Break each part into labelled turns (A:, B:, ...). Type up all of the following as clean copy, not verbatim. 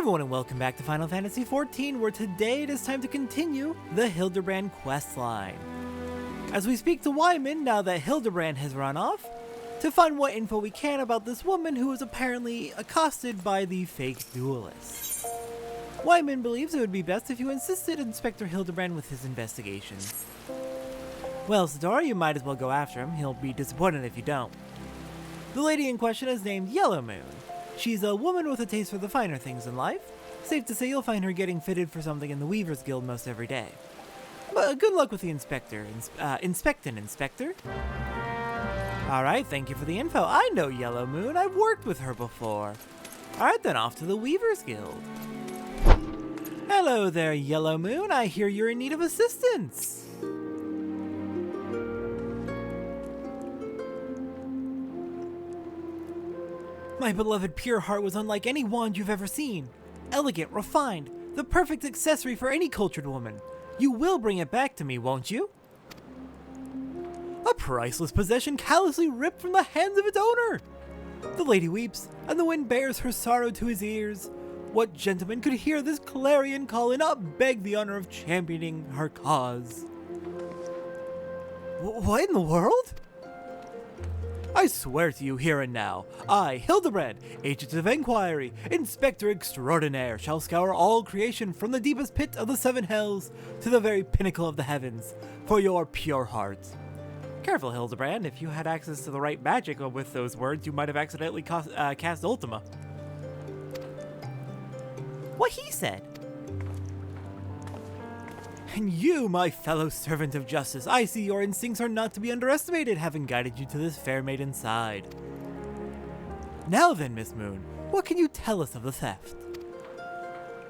A: everyone and welcome back to Final Fantasy XIV, where today it is time to continue the Hildibrand questline. As we speak to Wyman now that Hildibrand has run off, to find what info we can about this woman who was apparently accosted by the fake duelist. Wyman believes it would be best if you assisted Inspector Hildibrand with his investigations. Well, Sadora, you might as well go after him. He'll be disappointed if you don't. The lady in question is named Yellow Moon. She's a woman with a taste for the finer things in life. Safe to say you'll find her getting fitted for something in the Weaver's Guild most every day. But good luck with the Inspector. Inspector. Alright, thank you for the info. I know Yellow Moon. I've worked with her before. Alright then, off to the Weaver's Guild. Hello there, Yellow Moon. I hear you're in need of assistance. My beloved Pure Heart was unlike any wand you've ever seen. Elegant, refined, the perfect accessory for any cultured woman. You will bring it back to me, won't you? A priceless possession callously ripped from the hands of its owner. The lady weeps, and the wind bears her sorrow to his ears. What gentleman could hear this clarion call and not beg the honor of championing her cause? What in the world? I swear to you here and now, I, Hildibrand, Agent of Enquiry, Inspector Extraordinaire, shall scour all creation from the deepest pit of the seven hells to the very pinnacle of the heavens, for your pure heart. Careful, Hildibrand, if you had access to the right magic with those words, you might have accidentally cast Ultima. What he said. And you, my fellow servant of justice, I see your instincts are not to be underestimated, having guided you to this fair maiden's side. Now then, Miss Moon, what can you tell us of the theft?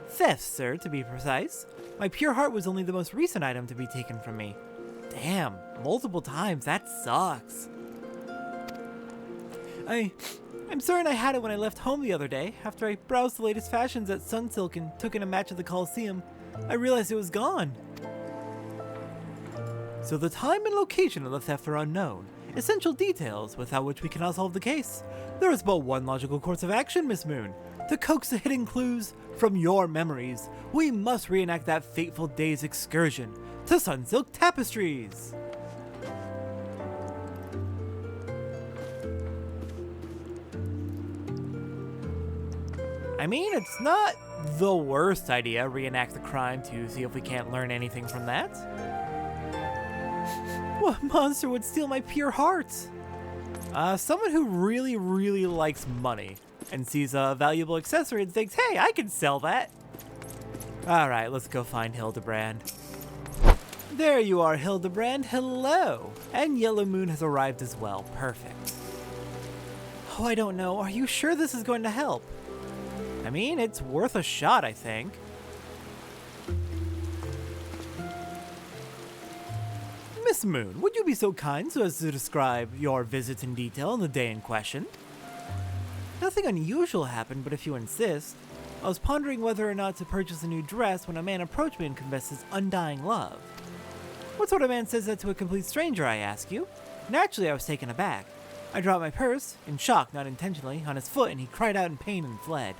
A: Theft, sir, to be precise. My pure heart was only the most recent item to be taken from me. Damn, multiple times, that sucks. I'm certain I had it when I left home the other day. After I browsed the latest fashions at Sunsilk and took in a match at the Coliseum, I realized it was gone. So the time and location of the theft are unknown. Essential details without which we cannot solve the case. There is but one logical course of action, Miss Moon. To coax the hidden clues from your memories, we must reenact that fateful day's excursion to Sunsilk Tapestries. I mean, it's not the worst idea, reenact the crime to see if we can't learn anything from that. What monster would steal my pure heart? Someone who really, really likes money and sees a valuable accessory and thinks, hey, I can sell that. Alright, let's go find Hildibrand. There you are, Hildibrand. Hello. And Yellow Moon has arrived as well. Perfect. Oh, I don't know. Are you sure this is going to help? I mean, it's worth a shot, I think. Miss Moon, would you be so kind so as to describe your visit in detail on the day in question? Nothing unusual happened, but if you insist, I was pondering whether or not to purchase a new dress when a man approached me and confessed his undying love. What sort of man says that to a complete stranger, I ask you? Naturally, I was taken aback. I dropped my purse, in shock, not intentionally, on his foot, and he cried out in pain and fled.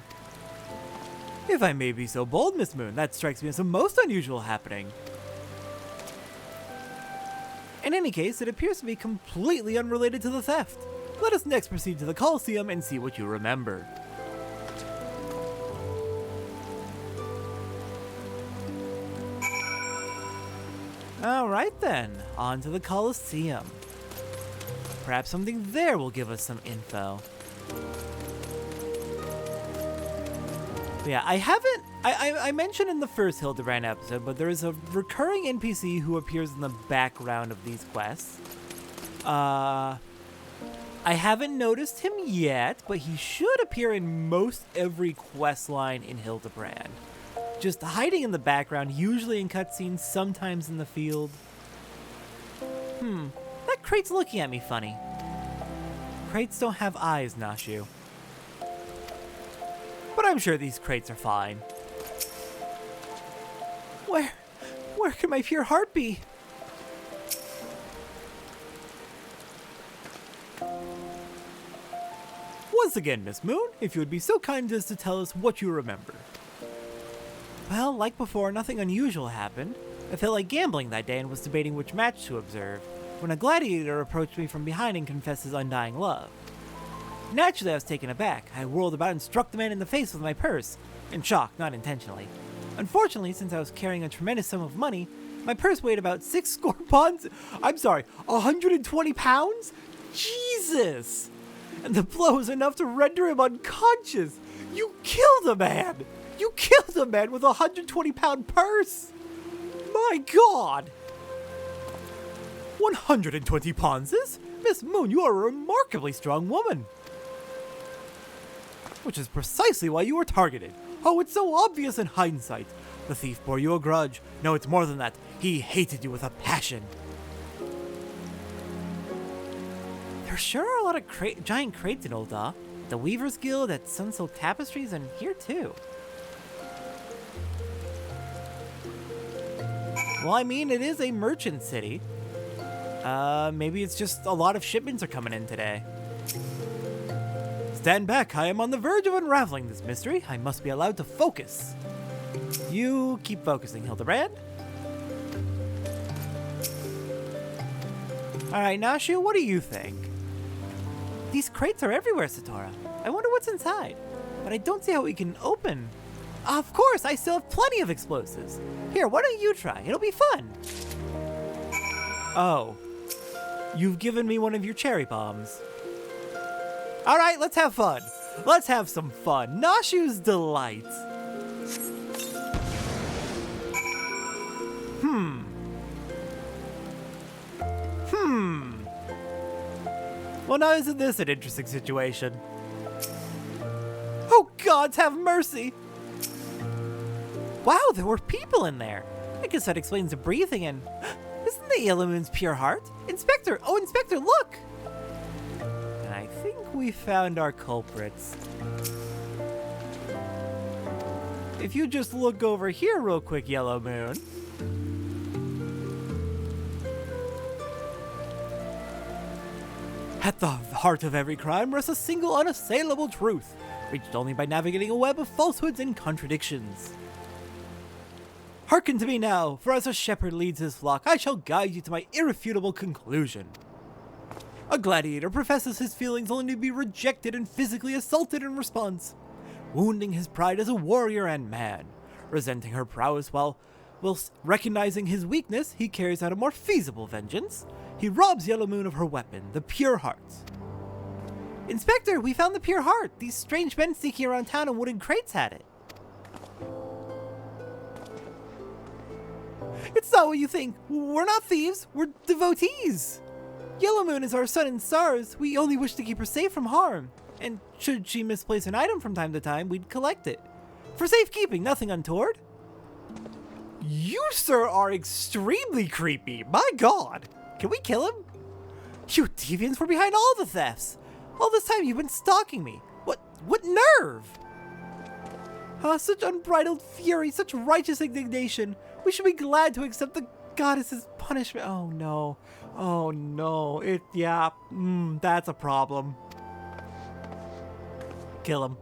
A: If I may be so bold, Miss Moon, that strikes me as a most unusual happening. In any case, it appears to be completely unrelated to the theft. Let us next proceed to the Coliseum and see what you remember. Alright then, on to the Coliseum. Perhaps something there will give us some info. Yeah, I mentioned in the first Hildibrand episode, but there is a recurring NPC who appears in the background of these quests. I haven't noticed him yet, but he should appear in most every quest line in Hildibrand. Just hiding in the background, usually in cutscenes, sometimes in the field. That crate's looking at me funny. Crates don't have eyes, Nashu. But I'm sure these crates are fine. Where could my pure heart be? Once again, Miss Moon, if you would be so kind as to tell us what you remember. Well, like before, nothing unusual happened. I felt like gambling that day and was debating which match to observe, when a gladiator approached me from behind and confessed his undying love. Naturally, I was taken aback. I whirled about and struck the man in the face with my purse, in shock, not intentionally. Unfortunately, since I was carrying a tremendous sum of money, my purse weighed about 6 score pounds. I'm sorry, 120 pounds? Jesus! And the blow was enough to render him unconscious. You killed a man! You killed a man with a 120-pound purse! My God! 120 ponzes? Miss Moon, you are a remarkably strong woman. Which is precisely why you were targeted. Oh, it's so obvious in hindsight. The thief bore you a grudge. No, it's more than that. He hated you with a passion. There sure are a lot of giant crates in Ul'dah. The Weaver's Guild, at Sunsilk Tapestries, and here too. Well, I mean, it is a merchant city. Maybe it's just a lot of shipments are coming in today. Stand back, I am on the verge of unraveling this mystery. I must be allowed to focus. You keep focusing, Hildibrand. Alright, Nashu, what do you think? These crates are everywhere, Satora. I wonder what's inside. But I don't see how we can open. Of course, I still have plenty of explosives. Here, why don't you try? It'll be fun. Oh. You've given me one of your cherry bombs. Alright, let's have fun. Let's have some fun. Nashu's Delight. Well, now isn't this an interesting situation? Oh, gods have mercy! Wow, there were people in there. I guess that explains the breathing and... Isn't the Yellow Moon's pure heart? Inspector! Oh, Inspector, look! And I think we found our culprits. If you just look over here real quick, Yellow Moon. At the heart of every crime rests a single unassailable truth, reached only by navigating a web of falsehoods and contradictions. Hearken to me now, for as a shepherd leads his flock, I shall guide you to my irrefutable conclusion. A gladiator professes his feelings only to be rejected and physically assaulted in response, wounding his pride as a warrior and man. Resenting her prowess whilst recognizing his weakness, he carries out a more feasible vengeance. He robs Yellow Moon of her weapon, the pure heart. Inspector, we found the pure heart. These strange men sneaking around town in wooden crates had it. It's not what you think. We're not thieves. We're devotees. Yellow Moon is our sun and stars. We only wish to keep her safe from harm. And should she misplace an item from time to time, we'd collect it. For safekeeping, nothing untoward. You, sir, are extremely creepy. My God. Can we kill him? You deviants were behind all the thefts. All this time you've been stalking me. What nerve? Such unbridled fury, such righteous indignation. We should be glad to accept the goddess's punishment. Oh no. Oh no. That's a problem. Kill him.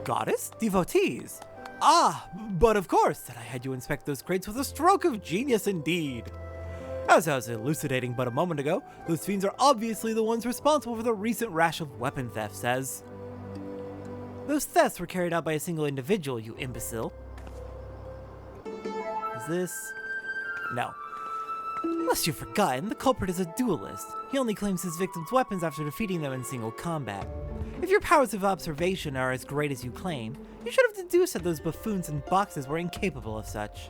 A: Goddess? Devotees? Ah, but of course, that I had you inspect those crates with a stroke of genius indeed. As I was elucidating but a moment ago, those fiends are obviously the ones responsible for the recent rash of weapon thefts, as... Those thefts were carried out by a single individual, you imbecile. Is this... No. Unless you've forgotten, the culprit is a duelist. He only claims his victims' weapons after defeating them in single combat. If your powers of observation are as great as you claim, you should have deduced that those buffoons in boxes were incapable of such.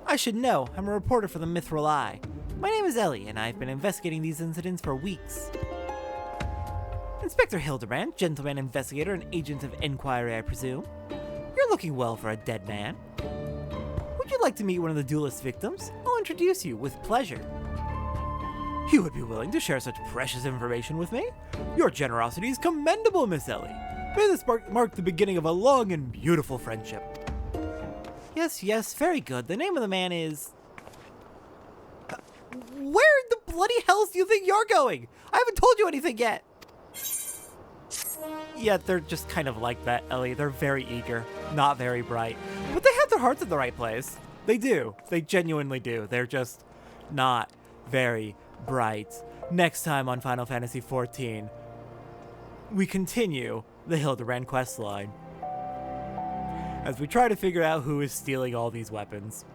A: I should know. I'm a reporter for the Mithril Eye. My name is Ellie, and I've been investigating these incidents for weeks. Inspector Hildibrand, gentleman investigator and agent of inquiry, I presume. You're looking well for a dead man. Would you like to meet one of the duelist victims? I'll introduce you with pleasure. You would be willing to share such precious information with me? Your generosity is commendable, Miss Ellie. May this mark the beginning of a long and beautiful friendship. Yes, very good. The name of the man is... Where in the bloody hells do you think you're going? I haven't told you anything yet. Yeah, they're just kind of like that, Ellie. They're very eager. not very bright. But they have their hearts in the right place. They do. They genuinely do. They're just not very bright. Next time on Final Fantasy XIV, we continue the Hildibrand questline as we try to figure out who is stealing all these weapons.